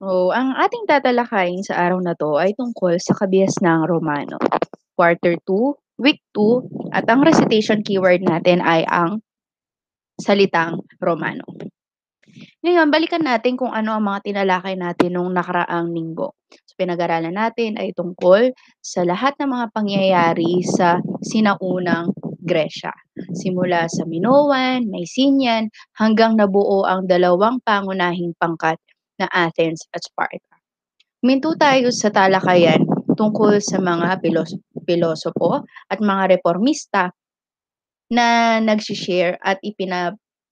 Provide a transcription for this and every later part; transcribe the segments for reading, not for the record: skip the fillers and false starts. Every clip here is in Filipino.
Ang ating tatalakayin sa araw na 'to ay tungkol sa kabiasnang Romano. Quarter 2, week 2, at ang recitation keyword natin ay ang salitang Romano. Ngayon, balikan natin kung ano ang mga tinalakay natin nung nakaraang linggo. So, pinag-aralan natin ay tungkol sa lahat ng mga pangyayari sa sinaunang Gresya. Simula sa Minoan, Mycenaean, hanggang nabuo ang dalawang pangunahing pangkat na Athens at Sparta. Huminto tayo sa talakayan tungkol sa mga pilosopo at mga reformista na nagshi-share at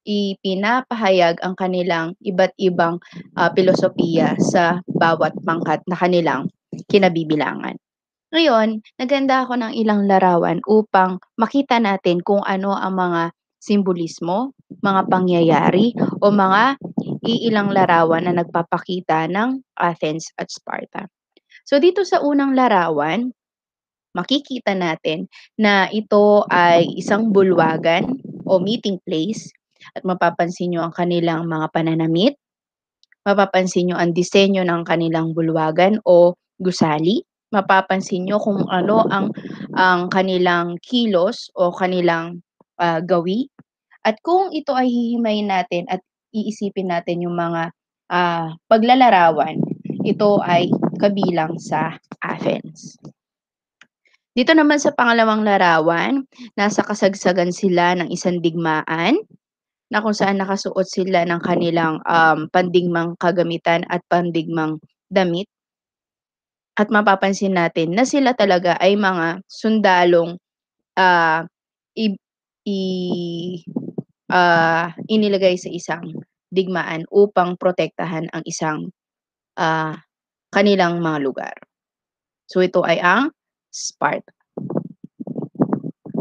ipinapahayag ang kanilang iba't ibang pilosopiya sa bawat pangkat na kanilang kinabibilangan. Ngayon, naghanda ako ng ilang larawan upang makita natin kung ano ang mga simbolismo, mga pangyayari o mga iilang larawan na nagpapakita ng Athens at Sparta. So dito sa unang larawan, makikita natin na ito ay isang bulwagan o meeting place at mapapansin nyo ang kanilang mga pananamit, mapapansin nyo ang disenyo ng kanilang bulwagan o gusali, mapapansin nyo kung ano ang kanilang kilos o kanilang gawi. At kung ito ay hihimayin natin at iisipin natin yung mga paglalarawan, ito ay kabilang sa Athens. Dito naman sa pangalawang larawan, nasa kasagsagan sila ng isang digmaan na kung saan nakasuot sila ng kanilang pandigmang kagamitan at pandigmang damit. At mapapansin natin na sila talaga ay mga sundalong ah, i, i- inilagay sa isang digmaan upang protektahan ang isang ah, kanilang mga lugar. So ito ay ang Sparta.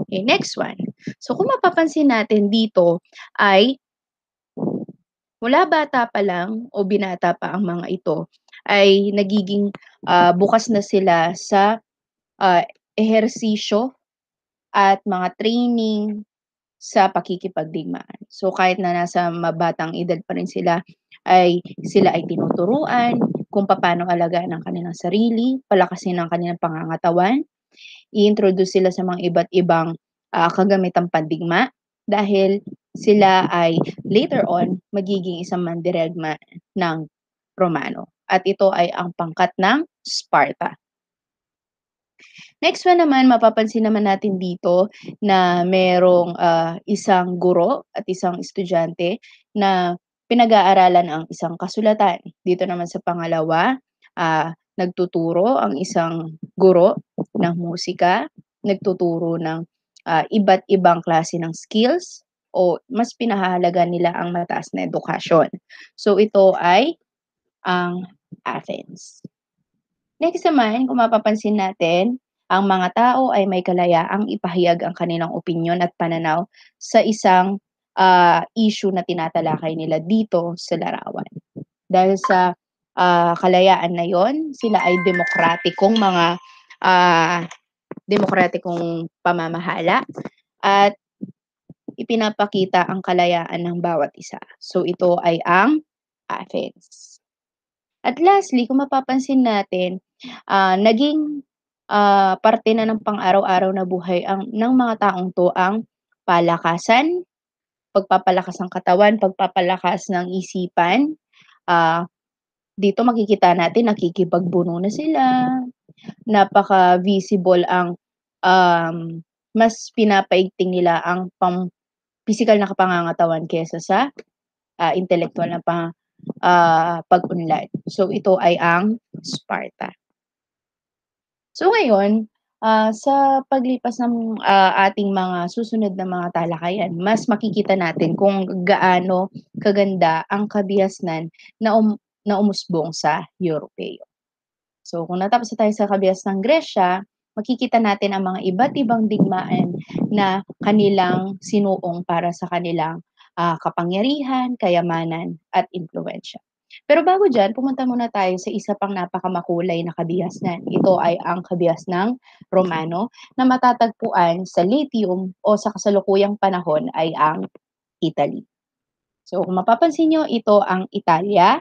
Okay, next one. So kung mapapansin natin dito ay mula bata pa lang o binata pa ang mga ito ay nagiging bukas na sila sa ah, ehersisyo at mga training sa pakikipagdigmaan. So kahit na nasa mabatang edad pa rin sila ay tinuturuan kung paano alagaan ang kanilang sarili, palakasin ang kanilang pangangatawan, i-introduce sila sa mga iba't ibang kagamitang pandigma dahil sila ay later on magiging isang mandiregma ng Romano. At ito ay ang pangkat ng Sparta. Next one naman, mapapansin naman natin dito na merong isang guro at isang estudyante na pinag-aaralan ang isang kasulatan. Dito naman sa pangalawa, nagtuturo ang isang guro ng musika, nagtuturo ng iba't ibang klase ng skills o mas pinahahalaga nila ang mataas na edukasyon. So ito ay ang Athens. Next naman, kung mapapansin natin, ang mga tao ay may kalayaang ipahayag ang kanilang opinyon at pananaw sa isang issue na tinatalakay nila dito sa larawan. Dahil sa kalayaan na yon, sila ay ah, demokratikong pamamahala at ipinapakita ang kalayaan ng bawat isa. So ito ay ang Athens. At lastly, kung mapapansin natin, naging parte na ng pang-araw-araw na buhay ng mga taong 'to ang palakasan, pagpapalakas ng katawan, pagpapalakas ng isipan. Ah, Dito makikita natin nakikipagbuno na sila, napaka-visible ang, um, mas pinapaigting nila ang pisikal na kapangangatawan kaysa sa intelektuwal na pag-unlad. So ito ay ang Sparta. So ngayon, sa paglipas ng ating mga susunod na mga talakayan, mas makikita natin kung gaano kaganda ang kabihasnan na umusbong sa Europeo. So kung natapos na tayo sa kabihasnang Gresya, makikita natin ang mga iba't ibang digmaan na kanilang sinuong para sa kanilang kapangyarihan, kayamanan at impluwensya. Pero bago diyan, pumunta muna tayo sa isa pang napakamakulay na kabihasnan. Ito ay ang kabihasnang Romano na matatagpuan sa Latium o sa kasalukuyang panahon ay ang Italy. So kung mapapansin nyo, ito ang Italia,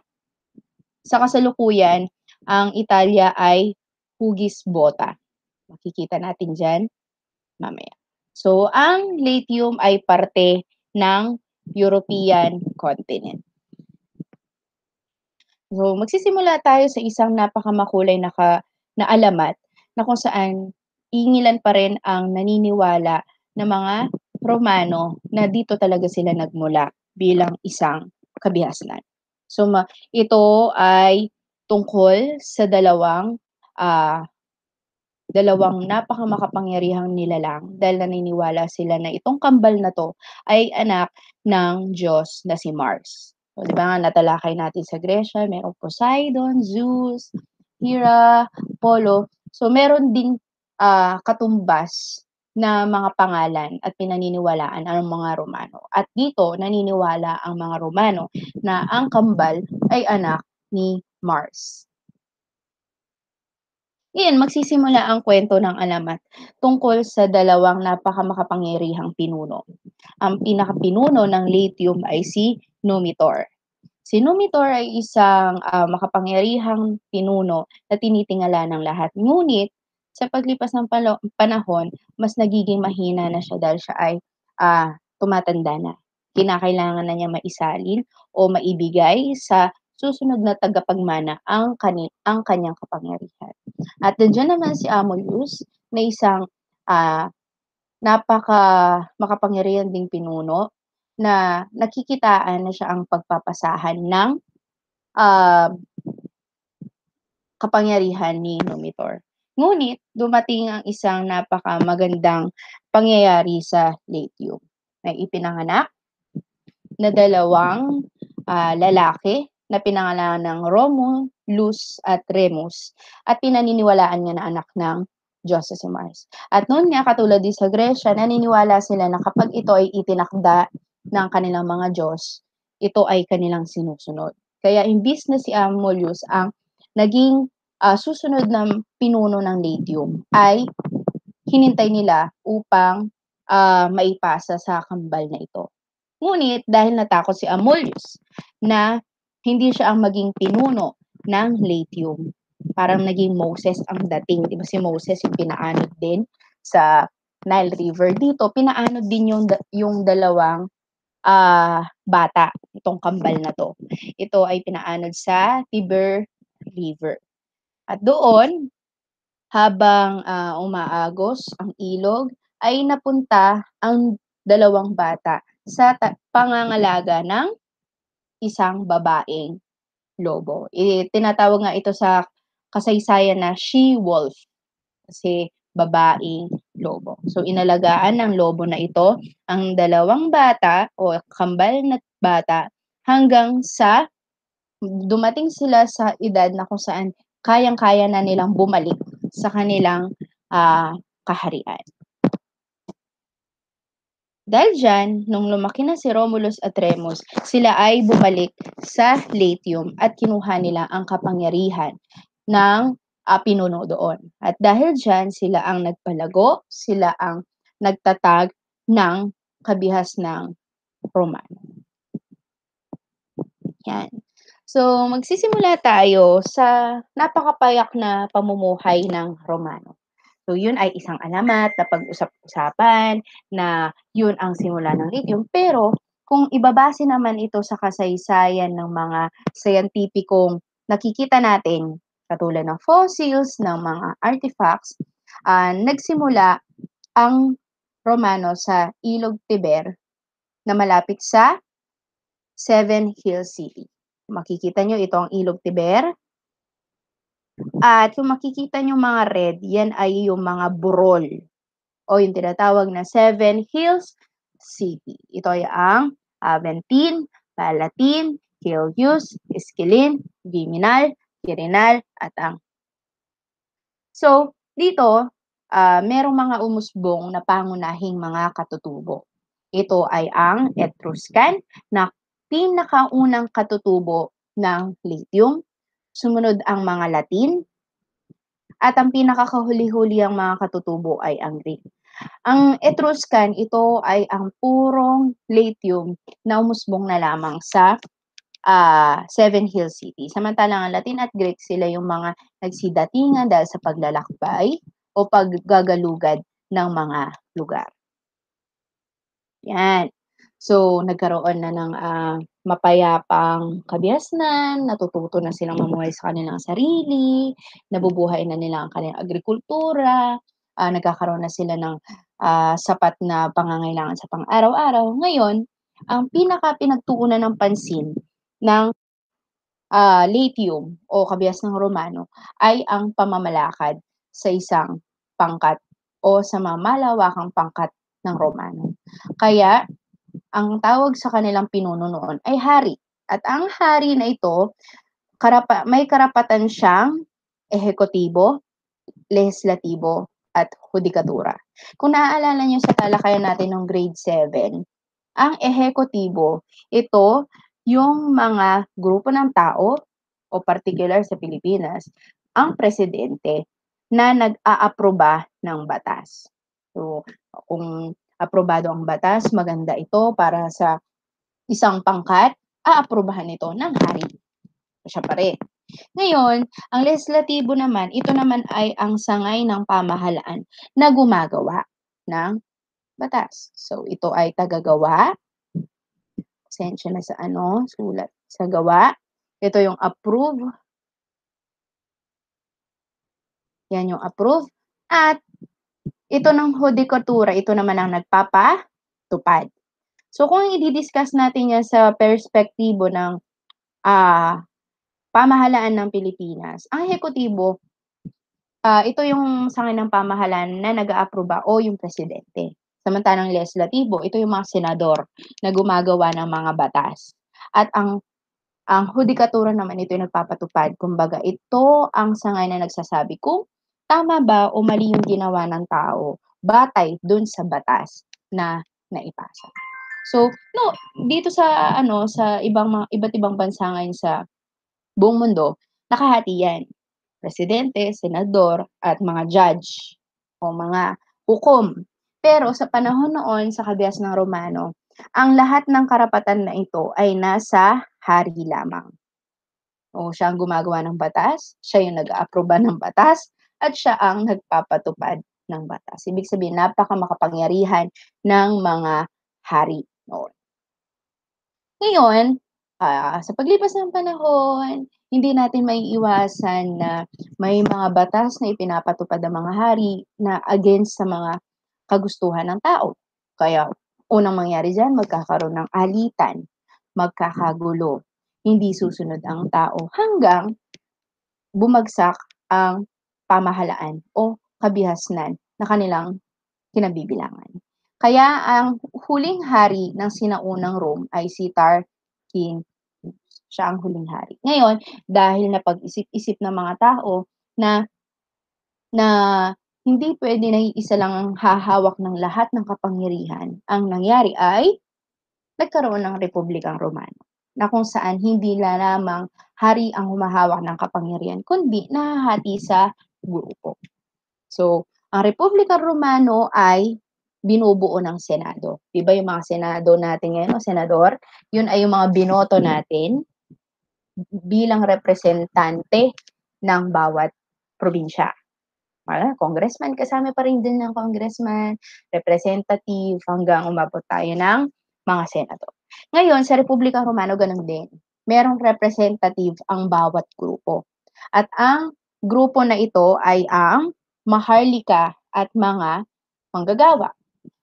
Sa kasalukuyan, ang Italia ay hugis bota. Makikita natin diyan mamaya. So, ang Latium ay parte ng European continent. So, magsisimula tayo sa isang napakamakulay na alamat na kung saan iingilan pa rin ang naniniwala na mga Romano na dito talaga sila nagmula bilang isang kabihasnan. So, ito ay tungkol sa ah, dalawang napakamakapangyarihang nilalang dahil naniniwala sila na itong kambal na 'to ay anak ng Diyos na si Mars. So, 'di ba nga natalakay natin sa Gresya merong Poseidon, Zeus, Hera, Apollo. So, meron ding, katumbas na mga pangalan at pinaniniwalaan ang mga Romano. At dito naniniwala ang mga Romano na ang kambal ay anak ni Mars. Iyan, magsisimula ang kwento ng alamat tungkol sa dalawang napakamakapangyarihang pinuno. Ang pinakapinuno ng Latium ay si Numitor. Si Numitor ay isang makapangyarihang pinuno na tinitingala ng lahat. Ngunit sa paglipas ng panahon, mas nagiging mahina na siya dahil siya ay tumatanda na. Kinakailangan na niya maisalin o maibigay sa susunod na tagapagmana ang kanyang kapangyarihan. At nandiyan naman si Amulius na isang ah, napaka makapangyarihan ding pinuno na nakikitaan na siya ang pagpapasahan ng ah, kapangyarihan ni Numitor. Ngunit dumating ang isang napakamagandang pangyayari sa Latium. May ipinanganak na dalawang lalaki na pinangalanan ng Romulus at Remus at pinaniniwalaan niya na anak ng Diyos si Mars. At noon nga, katulad din sa Gresya, naniniwala sila na kapag ito ay itinakda ng kanilang mga Diyos, ito ay kanilang sinusunod. Kaya imbis na si Amulius ang naging susunod na pinuno ng Latium, ay hinintay nila upang maipasa sa kambal na ito. Ngunit dahil natakot si Amulius na hindi siya ang maging pinuno ng Latium, parang naging Moses ang dating. Di ba si Moses yung pinaanod din sa Nile River? Dito, pinaanod din yung dalawang bata, itong kambal na to. Ito ay pinaanod sa Tiber River. At doon, habang umaagos ang ilog, ay napunta ang dalawang bata sa pangangalaga ng isang babaeng lobo. Tinatawag nga ito sa kasaysayan na she-wolf kasi babaeng lobo. So inalagaan ng lobo na ito ang dalawang bata o kambal na bata hanggang sa dumating sila sa edad na kung saan kayang-kaya na nilang bumalik sa kanilang kaharian. Dahil diyan, nung lumaki na si Romulus at Remus, sila ay bumalik sa Latium at kinuha nila ang kapangyarihan ng pinuno doon. At dahil diyan, sila ang nagpalago, sila ang nagtatag ng kabihas ng Romano. Yan. So, magsisimula tayo sa napakapayak na pamumuhay ng Romano. So, yun ay isang alamat na pag-usap-usapan na yun ang simula ng lithium. Pero, kung ibabase naman ito sa kasaysayan ng mga scientificong nakikita natin, katulad ng fossils, ng mga artifacts, nagsimula ang Romano sa Ilog Tiber na malapit sa Seven Hills City. Makikita nyo ito ang Ilog Tiber. At kung makikita nyo mga red, yan ay yung mga burol o yung tinatawag na Seven Hills City. Ito ay ang Aventine, Palatin, Helios, Esquilin, Viminal, Quirinal, at ang. So, dito, merong mga umusbong na pangunahing mga katutubo. Ito ay ang Etruscan na pinakaunang katutubo ng lithium. Sumunod ang mga Latin, at ang pinakakahuli-huli ang mga katutubo ay ang Greek. Ang Etruscan, ito ay ang purong lithium na umusbong na lamang sa Seven Hill City. Samantalang ang Latin at Greek sila yung mga nagsidatingan dahil sa paglalakbay o paggagalugad ng mga lugar. Yan. So, nagkaroon na ng mapayapang kabiasnan, natututo na silang mamuhay sa kanilang sarili, nabubuhay na nila ang kanilang agrikultura, nagkakaroon na sila ng sapat na pangangailangan sa pang-araw-araw. Ngayon, ang pinaka-pinagtuunan ng pansin ng Latium o kabiasnang Romano ay ang pamamalakad sa isang pangkat o sa mga malawakang pangkat ng Romano. Kaya ang tawag sa kanilang pinuno noon ay hari. At ang hari na ito, may karapatan siyang ehekutibo, lehislatibo, at hudikatura. Kung naaalala niyo sa talakayan natin ng grade 7, ang ehekutibo, ito yung mga grupo ng tao o particular sa Pilipinas, ang presidente na nag-aaproba ng batas. So, kung aprobado ang batas, maganda ito para sa isang pangkat, aaprubahan ito ng hari. Siya pa rin. Ngayon, ang legislatibo naman, ito naman ay ang sangay ng pamahalaan na gumagawa ng batas. So, ito ay tagagawa. Pasensya na sa sulat. Sa gawa. Ito yung approve. Yan yung approve. At ito ng hudikatura, ito naman ang nagpapatupad. So, kung i-discuss natin yan sa perspektibo ng pamahalaan ng Pilipinas, ang ehekutibo, ito yung sangay ng pamahalaan na nag-aaproba o yung presidente. Samantalang legislatibo, ito yung mga senador na gumagawa ng mga batas. At ang hudikatura naman ito yung nagpapatupad. Kumbaga, ito ang sangay na nagsasabi kung tama ba o mali yung ginawa ng tao batay dun sa batas na naipasa. So, dito sa sa iba't ibang bansa ngayon sa buong mundo, nakahati yan. Presidente, senador, at mga judge o mga hukom. Pero sa panahon noon sa kabias ng Romano, ang lahat ng karapatan na ito ay nasa hari lamang. O siya ang gumagawa ng batas, siya yung nag-aaproba ng batas, at siya ang nagpapatupad ng batas. Ibig sabihin, napakamakapangyarihan ng mga hari noon. Ngayon, sa paglipas ng panahon, hindi natin maiiwasan na may mga batas na ipinapatupad ng mga hari na against sa mga kagustuhan ng tao. Kaya unang mangyari diyan, magkakaroon ng alitan, magkakagulo, hindi susunod ang tao hanggang bumagsak ang pamahalaan o kabihasnan na kanilang kinabibilangan. Kaya ang huling hari ng sinaunang Rome ay si Tarquinius. Siya ang huling hari. Ngayon, dahil napag-isip-isip ng mga tao na na hindi pwede na isa lang ang hahawak ng lahat ng kapangyarihan, ang nangyari ay nagkaroon ng Republikang Romano na kung saan hindi lamang hari ang humahawak ng kapangyarihan, kundi nahahati sa grupo. So, ang Republikang Romano ay binubuo ng Senado. Diba yung mga Senado natin ngayon, o senador, yun ay yung mga binoto natin bilang representante ng bawat probinsya. Congressman, kasama pa rin din ng congressman, representative, hanggang umabot tayo ng mga senador. Ngayon, sa Republika Romano, ganun din. Merong representative ang bawat grupo. At ang grupo na ito ay ang maharlika at mga manggagawa.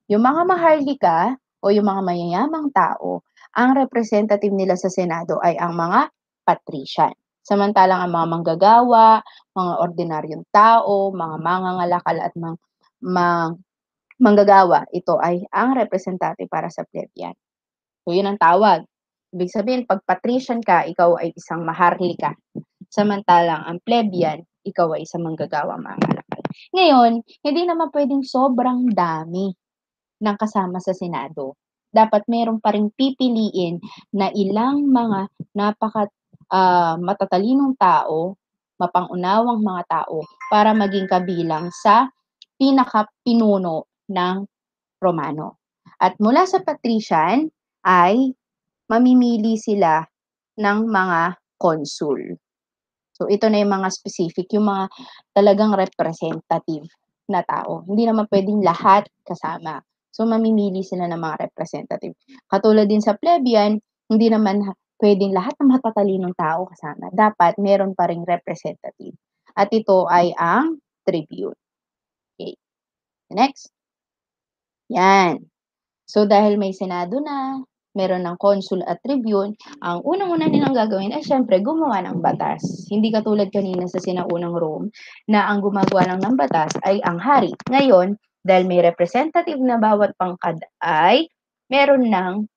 Yung mga maharlika o yung mga mayayamang tao, ang representative nila sa Senado ay ang mga patrician. Samantalang ang mga manggagawa, mga ordinaryong tao, mga mangangalakal at manggagawa, ito ay ang representative para sa plebeian. So, yun ang tawag. Ibig sabihin, pag patrician ka, ikaw ay isang maharlika. Samantalang ang plebeian, ikaw ay isang manggagawa, mangangalakal. Ngayon, hindi naman pwedeng sobrang dami ng kasama sa Senado. Dapat meron pa ring pipiliin na ilang mga matatalinong tao, mapangunawang mga tao para maging kabilang sa pinakapinuno ng Romano. At mula sa patrician ay mamimili sila ng mga consul. So, ito na yung mga specific, yung mga talagang representative na tao. Hindi naman pwedeng lahat kasama. So, mamimili sila ng mga representative. Katulad din sa plebeian, hindi naman pwedeng lahat ng matatalinong tao kasama. Dapat meron pa ring representative. At ito ay ang tribune. Okay. Next. Yan. So, dahil may Senado na, meron ng consul at tribune, ang unang-una nilang gagawin ay syempre gumawa ng batas. Hindi katulad kanina sa sinaunang Rome na ang gumagawa lang ng batas ay ang hari. Ngayon, dahil may representative na bawat pangkad ay meron ng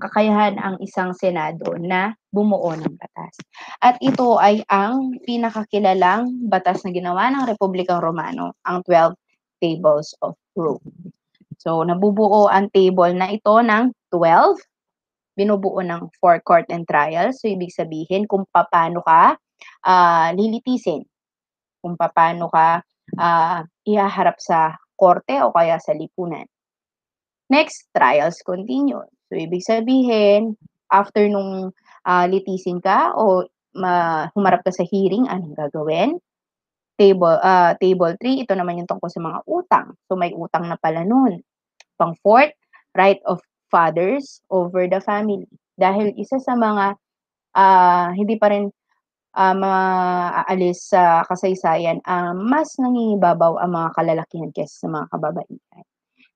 kakayahan ang isang Senado na bumuo ng batas. At ito ay ang pinakakilalang batas na ginawa ng Republikang Romano, ang 12 Tables of Rome. So, nabubuo ang table na ito ng 12, binubuo ng for court and trial. So, ibig sabihin kung paano ka lilitisin, kung paano ka ihaharap sa korte o kaya sa lipunan. Next, trials continue. So, ibig sabihin, after nung litisin ka o humarap ka sa hearing, anong gagawin? Table 3, ito naman yung tungkol sa mga utang. So, may utang na pala nun. Pang-4, right of fathers over the family. Dahil isa sa mga hindi pa rin maaalis sa kasaysayan, mas nangingibabaw ang mga kalalakihan kaysa sa mga kababaihan.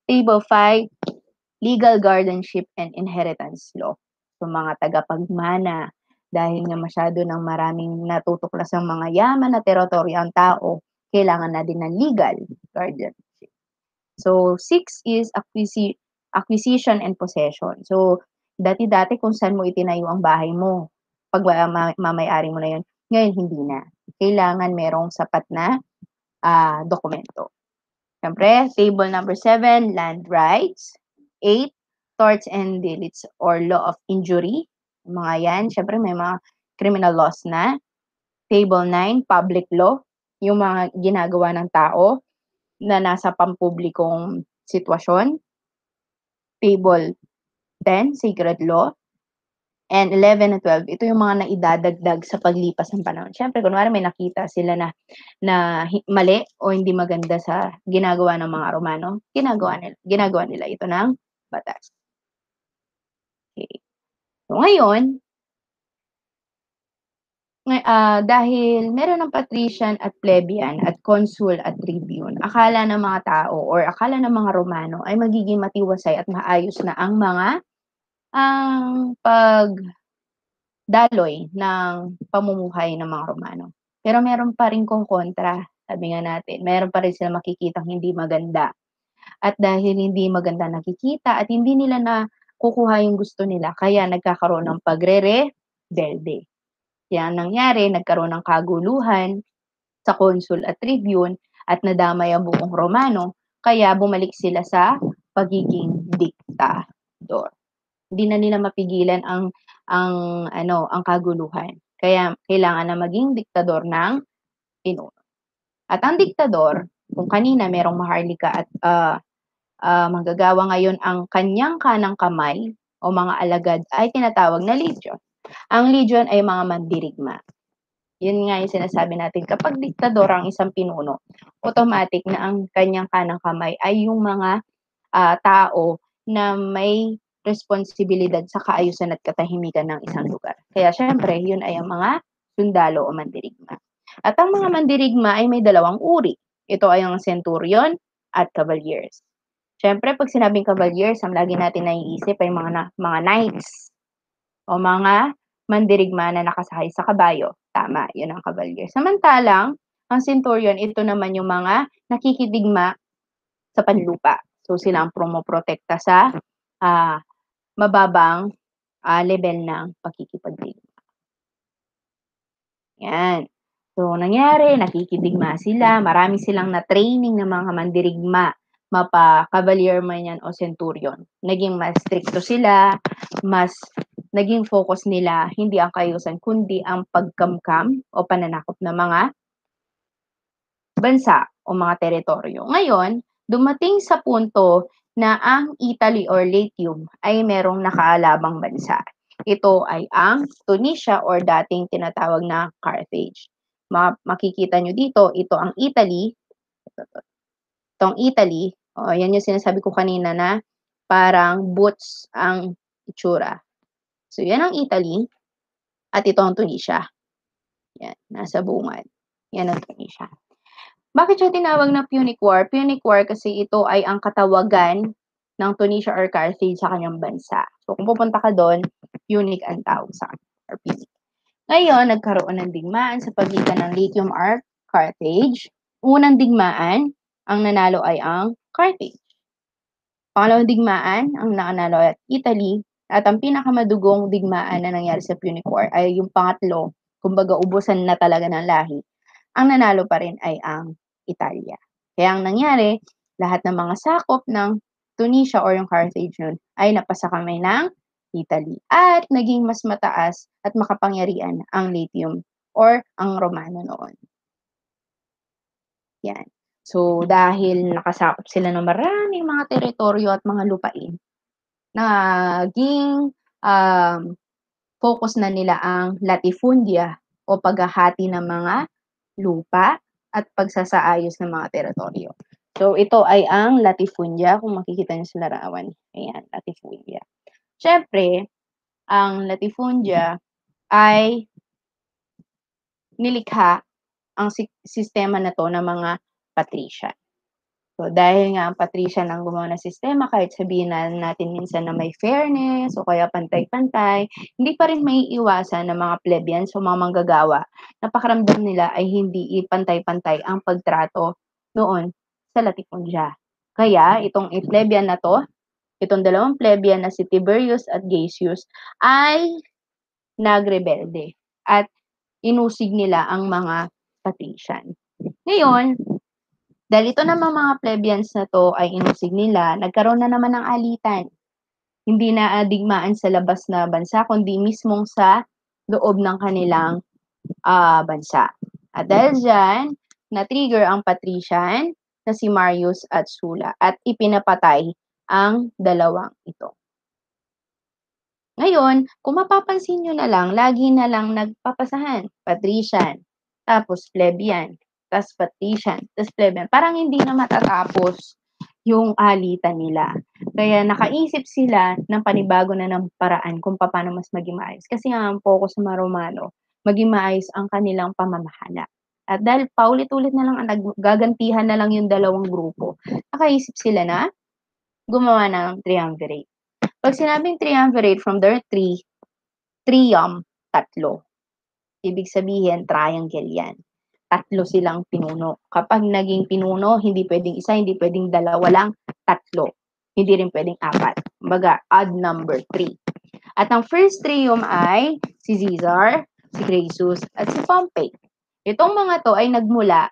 Table 5, legal guardianship and inheritance law. So, mga tagapagmana, dahil nga masyado ng maraming natutuklas ng mga yaman na teritoryo ang tao, kailangan na din ng legal guardianship. So, 6 is acquisition and possession. So, dati-dati kung saan mo itinayo ang bahay mo, pag mamay-ari mo na yun, ngayon hindi na. Kailangan merong sapat na dokumento. Siyempre, table number 7, land rights. 8, torts and delicts or law of injury. Mga yan, siyempre may mga criminal laws na. Table 9, public law. Yung mga ginagawa ng tao na nasa pampublikong sitwasyon. Table 10, sacred law. And 11 and 12, ito yung mga naidadagdag sa paglipas ng panahon. Siyempre, kunwari may nakita sila na mali o hindi maganda sa ginagawa ng mga Romano, ginagawa nila ito ng batas. Okay. So, ngayon, dahil meron ng patrician at plebeian at consul at tribune, akala ng mga tao or akala ng mga Romano ay magiging matiwasay at maayos na ang mga pagdaloy ng pamumuhay ng mga Romano. Pero meron pa rin kontra, sabi nga natin, meron pa rin sila makikitang hindi maganda. At dahil hindi maganda nakikita at hindi nila nakukuha yung gusto nila, kaya nagkakaroon ng pagre-rebelde. Kaya nangyari, nagkaroon ng kaguluhan sa consul at tribune at nadamay ang buong Romano, kaya bumalik sila sa pagiging diktador. Hindi na nila mapigilan ang kaguluhan. Kaya kailangan na maging diktador ng pinuno. At ang diktador, kung kanina merong maharlika at manggagawa, ngayon ang kanyang kanang kamay o mga alagad ay tinatawag na legion. Ang legion ay mga mandirigma. Yun nga yung sinasabi natin, kapag diktador ang isang pinuno, automatic na ang kanyang kanang kamay ay yung mga tao na may responsibilidad sa kaayusan at katahimikan ng isang lugar. Kaya syempre, yun ay ang mga sundalo o mandirigma. At ang mga mandirigma ay may dalawang uri. Ito ay ang centurion at cavaliers. Syempre, pag sinabing cavaliers, ang lagi natin naiisip ay mga knights o mga mandirigma na nakasakay sa kabayo. Tama, yun ang cavalier. Samantalang, ang centurion, ito naman yung mga nakikidigma sa panlupa. So, sila ang promoprotekta sa mababang level ng pakikipagdigma. Yan. So, nangyari, nakikidigma sila, marami silang na-training ng mga mandirigma, mapa-cavalier man yan o centurion. Naging mas stricto sila, mas naging focus nila, hindi ang kaayusan, kundi ang pagkamkam o pananakop ng mga bansa o mga teritoryo. Ngayon, dumating sa punto na ang Italy or Latium ay merong nakaalabang bansa. ito ay ang Tunisia or dating tinatawag na Carthage. Makikita nyo dito, ito ang Italy. Itong Italy, yan yung sinasabi ko kanina na parang boots ang itsura. So, yan ang Italy at ito ang Tunisia. Yan, nasa bungad. Yan ang Tunisia. Bakit siya tinawag na Punic War? Punic War kasi ito ay ang katawagan ng Tunisia or Carthage sa kanyang bansa. So, kung pupunta ka doon, Punic ang tawag sa kanya, or Punic. Ngayon, nagkaroon ng digmaan sa pagitan ng Latium at Carthage. Unang digmaan, ang nanalo ay ang Carthage. Pangalawang digmaan, ang nanalo ay Italy. At ang pinakamadugong digmaan na nangyari sa Punic War ay yung pangatlo, kumbaga ubusan na talaga ng lahi. Ang nanalo pa rin ay ang Italia. Kaya ang nangyari, lahat ng mga sakop ng Tunisia or yung Carthage nun ay napasa kamay ng Italy. At naging mas mataas at makapangyarihan ang Latium or ang Romano noon. Yan. So, dahil nakasakop sila ng maraming mga teritoryo at mga lupain, naging focus na nila ang latifundia o paghahati ng mga lupa at pagsasaayos ng mga teritoryo. So, ito ay ang latifundia, kung makikita niyo sa larawan. Ayan, latifundia. Siyempre, ang latifundia ay nilikha ang sistema na to ng mga patrician. So, dahil nga ang patrician ang gumawa ng sistema, kahit sabihin na natin minsan na may fairness o kaya pantay-pantay, hindi pa rin may iwasan ng mga plebeians o mga manggagawa na pakiramdam nila ay hindi pantay-pantay ang pagtrato noon sa latifundia. Kaya, itong plebeian na to, itong dalawang plebeian na si Tiberius at Gaius ay nagrebelde at inusig nila ang mga patrician. Ngayon, dahil ito naman mga plebeians na to ay inusig nila, nagkaroon na naman ng alitan. Hindi na digmaan sa labas na bansa, kundi mismong sa loob ng kanilang bansa. At dahil dyan, na-trigger ang patrician na si Marius at Sulla at ipinapatay ang dalawang ito. Ngayon, kung mapapansin nyo na lang, lagi na lang nagpapasahan. Patrician, tapos plebeian, tapos patrician, tapos plebeian. Parang hindi na matatapos yung alitan nila. Kaya nakaisip sila ng panibago na ng paraan kung paano mas maging maayos. Kasi nga ang focus sa mga Romano, maging maayos ang kanilang pamamahala. At dahil paulit-ulit na lang ang nagagantihan na lang yung dalawang grupo, nakaisip sila na gumawa ng triumvirate. Pag sinabing triumvirate from their trium, tatlo. Ibig sabihin, triangle yan. Tatlo silang pinuno. Kapag naging pinuno, hindi pwedeng isa, hindi pwedeng dalawa lang, tatlo. Hindi rin pwedeng apat. Kumbaga, odd number 3. At ang first trium ay si Caesar, si Crassus, at si Pompey. Itong mga to ay nagmula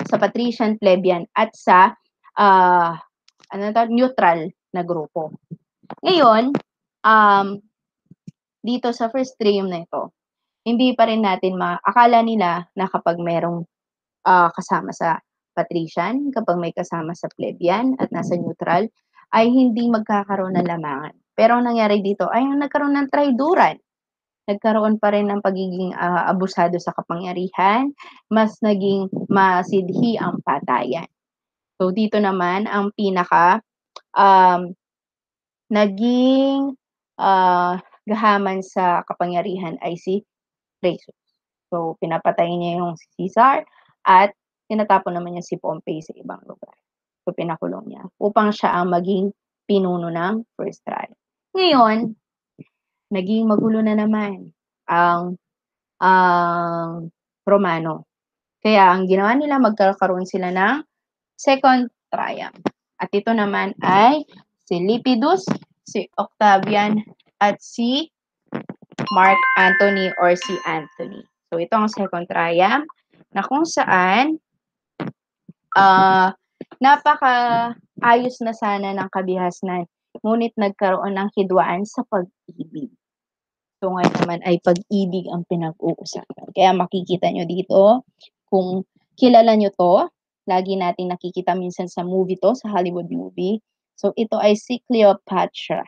sa patrician, plebeian, at sa neutral na grupo. Ngayon, dito sa first trium na ito, hindi pa rin natin akala nila na kapag merong kasama sa patrician, kapag may kasama sa plebeian at nasa neutral, ay hindi magkakaroon ng lamangan. Pero ang nangyari dito ay nagkaroon ng traiduran. Nagkaroon pa rin ng pagiging abusado sa kapangyarihan, mas naging masidhi ang patayan. So dito naman ang pinaka naging gahaman sa kapangyarihan ay si Crassus. So, pinapatay niya yung si Caesar at tinatapon naman niya si Pompey sa ibang lugar. So, pinakulong niya upang siya ang maging pinuno ng first trial. Ngayon, naging magulo na naman ang Romano. Kaya ang ginawa nila, magkakaroon sila ng second triumph. At ito naman ay si Lepidus, si Octavian, at si Mark Antony or si Anthony. So, ito ang second triumph na kung saan napaka-ayos na sana ng kabihasnan, ngunit nagkaroon ng hidwaan sa pag-ibig. So, ngayon naman ay pag-ibig ang pinag-uusapan. Kaya makikita nyo dito, kung kilala nyo to, lagi natin nakikita minsan sa movie to, sa Hollywood movie. So, ito ay si Cleopatra,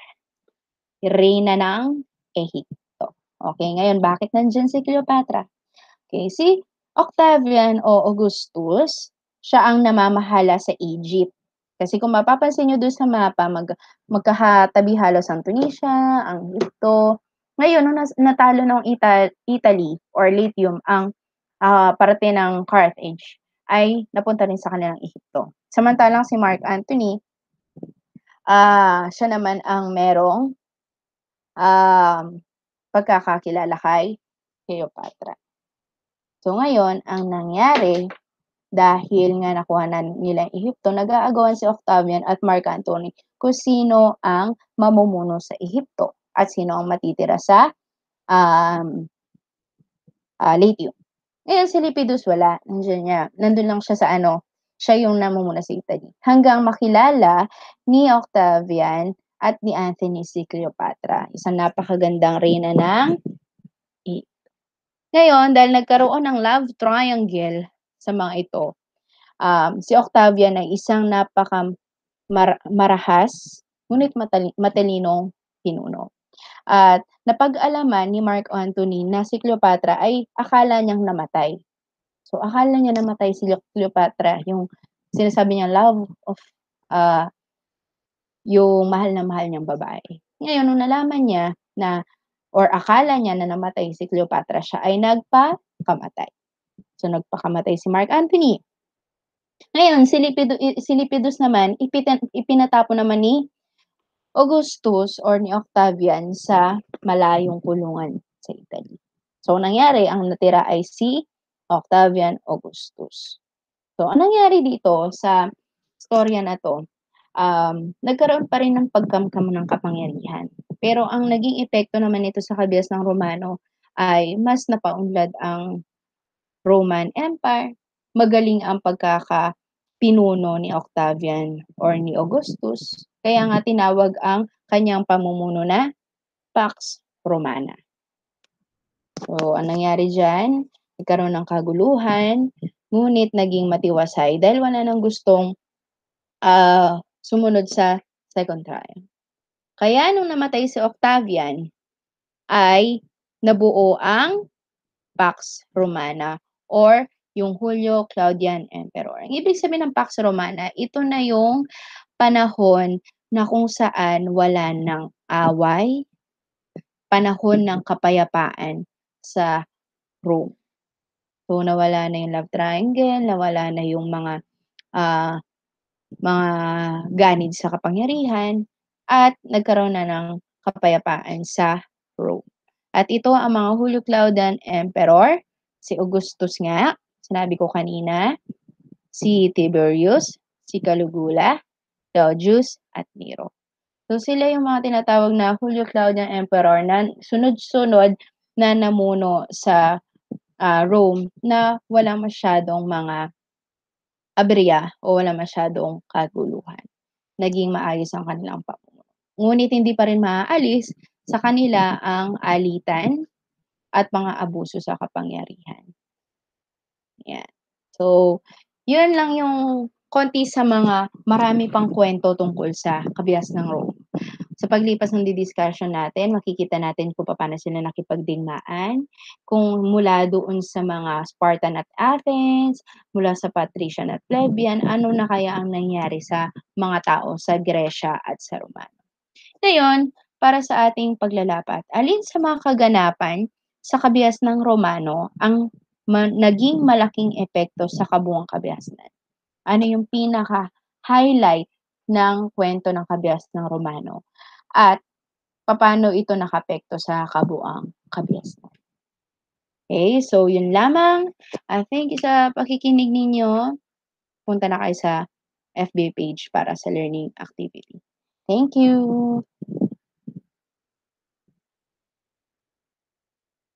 reyna ng Ehipto. Okay, ngayon bakit nandiyan si Cleopatra? Okay, si Octavian o Augustus, siya ang namamahala sa Egypt. Kasi kung mapapansin niyo do'n sa mapa magkakatabi halos ang Tunisia, ang Egipto. Ngayon nung natalo ng Italy or Latium ang, parte ng Carthage, ay napunta rin sa kanilang Ehipto. Samantalang si Mark Antony, siya naman ang merong, um, pagkakakilala kay Cleopatra. So ngayon ang nangyari, dahil nga nakuha na nila ang Ehipto, nag-aagawan si Octavian at Mark Antony kung sino ang mamumuno sa Ehipto at sino ang matitira sa, um, Latium. Ngayon si Lepidus wala, nandun lang siya sa ano, siya yung namumuna sa Italy. Hanggang makilala ni Octavian at ni Antony si Cleopatra, isang napakagandang reyna ng Egypt. Ngayon dahil nagkaroon ng love triangle sa mga ito, si Octavian ay isang marahas ngunit matalinong pinuno. At napag-alaman ni Mark Antony na si Cleopatra ay akala niyang namatay. So, akala niya namatay si Cleopatra, yung sinasabi niyang love of, ah, yung mahal na mahal niyang babae. Ngayon nung nalaman niya na or akala niya na namatay si Cleopatra, siya ay nagpakamatay. So, nagpakamatay si Mark Antony. Ngayon si Lepidus naman ipinatapon naman ni Augustus or ni Octavian sa malayong kulungan sa Italy. So, ang nangyari ang natira ay si Octavian Augustus. So, ang nangyari dito sa istorya na 'to, nagkaroon pa rin ng pagkamkam ng kapangyarihan. Pero ang naging epekto naman nito sa kabias ng Romano ay mas napaunlad ang Roman Empire, magaling ang pagkakapinuno ni Octavian or ni Augustus, kaya nga tinawag ang kanyang pamumuno na Pax Romana. So, ang nangyari diyan, nagkaroon ng kaguluhan, ngunit naging matiwasay dahil wala nang gustong, sumunod sa second trial. Kaya nung namatay si Octavian, ay nabuo ang Pax Romana or yung Julio Claudian Emperor. Ang ibig sabihin ng Pax Romana, ito na yung panahon na kung saan wala ng away, panahon ng kapayapaan sa Rome. So, nawala na yung love triangle, nawala na yung ah, mga ganid sa kapangyarihan, at nagkaroon na ng kapayapaan sa Rome. At ito ang mga Julio Claudian Emperor, si Augustus nga, sinabi ko kanina, si Tiberius, si Caligula, Claudius, at Nero. So sila yung mga tinatawag na Julio Claudian Emperor na sunod-sunod na namuno sa Rome na wala masyadong mga aberya o wala masyadong kaguluhan. Naging maayos ang kanilang pamumuno. Ngunit hindi pa rin maaalis sa kanila ang alitan at mga abuso sa kapangyarihan. Yan. So, yun lang yung konti sa mga marami pang kwento tungkol sa kabias ng Rome. Sa paglipas ng discussion natin, makikita natin kung paano sila nakipagdigmaan, kung mula doon sa mga Spartan at Athens, mula sa patrician at plebeian, ano na kaya ang nangyari sa mga tao sa Gresya at sa Romano. Ngayon, para sa ating paglalapat, alin sa mga kaganapan sa kabias ng Romano ang naging malaking epekto sa kabuuang kabiasnan? Ano yung pinaka-highlight ng kwento ng kabias ng Romano? At papaano ito nakapekto sa kabuuang kabiasnan? Okay, so yun lamang. Thank you sa pakikinig ninyo. Punta na kayo sa FB page para sa learning activity. Thank you.